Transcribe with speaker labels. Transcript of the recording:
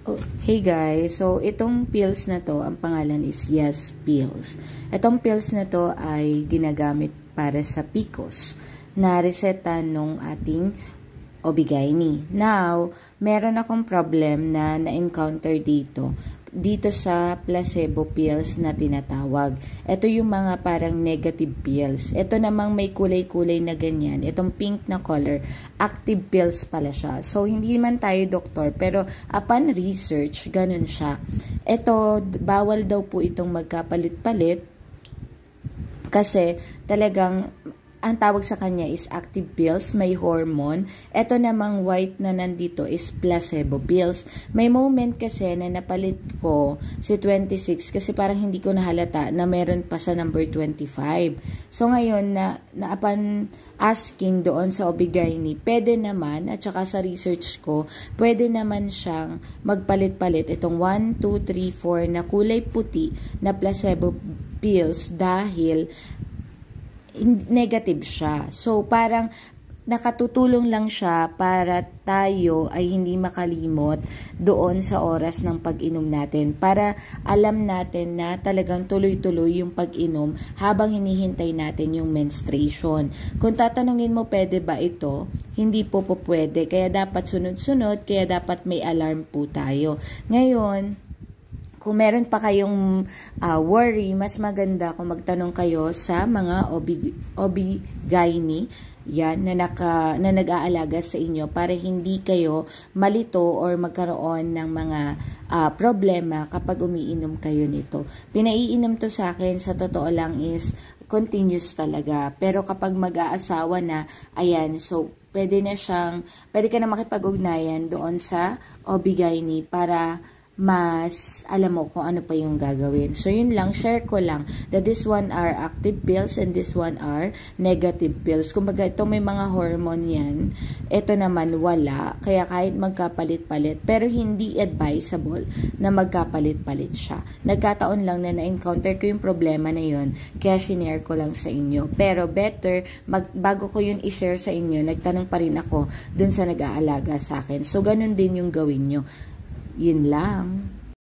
Speaker 1: Oh, hey guys, so itong pills na to, ang pangalan is Yes Pills. Itong pills na to ay ginagamit para sa PCOS na reseta nung ating OB-GYN. Now, meron akong problem na na-encounter dito sa placebo pills na tinatawag. Ito yung mga parang negative pills. Ito namang may kulay-kulay na ganyan. Itong pink na color, active pills pala siya. So, hindi man tayo doktor, pero upon research, ganun siya. Ito, bawal daw po itong magkapalit-palit kasi talagang ang tawag sa kanya is active pills, may hormone. Ito namang white na nandito is placebo pills. May moment kasi na napalit ko si 26 kasi parang hindi ko nahalata na meron pa sa number 25. So ngayon, na upon asking doon sa OB-GYN, pwede naman, at saka sa research ko, pwede naman siyang magpalit-palit itong 1, 2, 3, 4 na kulay puti na placebo pills dahil negative siya. So, parang nakatutulong lang siya para tayo ay hindi makalimot doon sa oras ng pag-inom natin. Para alam natin na talagang tuloy-tuloy yung pag-inom habang hinihintay natin yung menstruation. Kung tatanungin mo, pwede ba ito? Hindi po pwede. Kaya dapat sunod-sunod, kaya dapat may alarm po tayo. Ngayon, kung meron pa kayong worry, mas maganda kung magtanong kayo sa mga OB-GYN yan, na nag-aalaga sa inyo para hindi kayo malito or magkaroon ng mga problema kapag umiinom kayo nito. Pinaiinom to sa akin, sa totoo lang is continuous talaga. Pero kapag mag-aasawa na, ayan, so pwede ka na makipag-ugnayan doon sa OB-GYN para mas alam mo kung ano pa yung gagawin. So, yun lang. Share ko lang that this one are active pills and this one are negative pills. Kumbaga, ito may mga hormone yan. Ito naman wala. Kaya kahit magkapalit-palit, pero hindi advisable na magkapalit-palit siya. Nagkataon lang na na-encounter ko yung problema na yun. Kaya shinare ko lang sa inyo. Pero better, bago ko yun i-share sa inyo, nagtanong pa rin ako dun sa nag-aalaga sa akin. So, ganun din yung gawin nyo. Yun lang.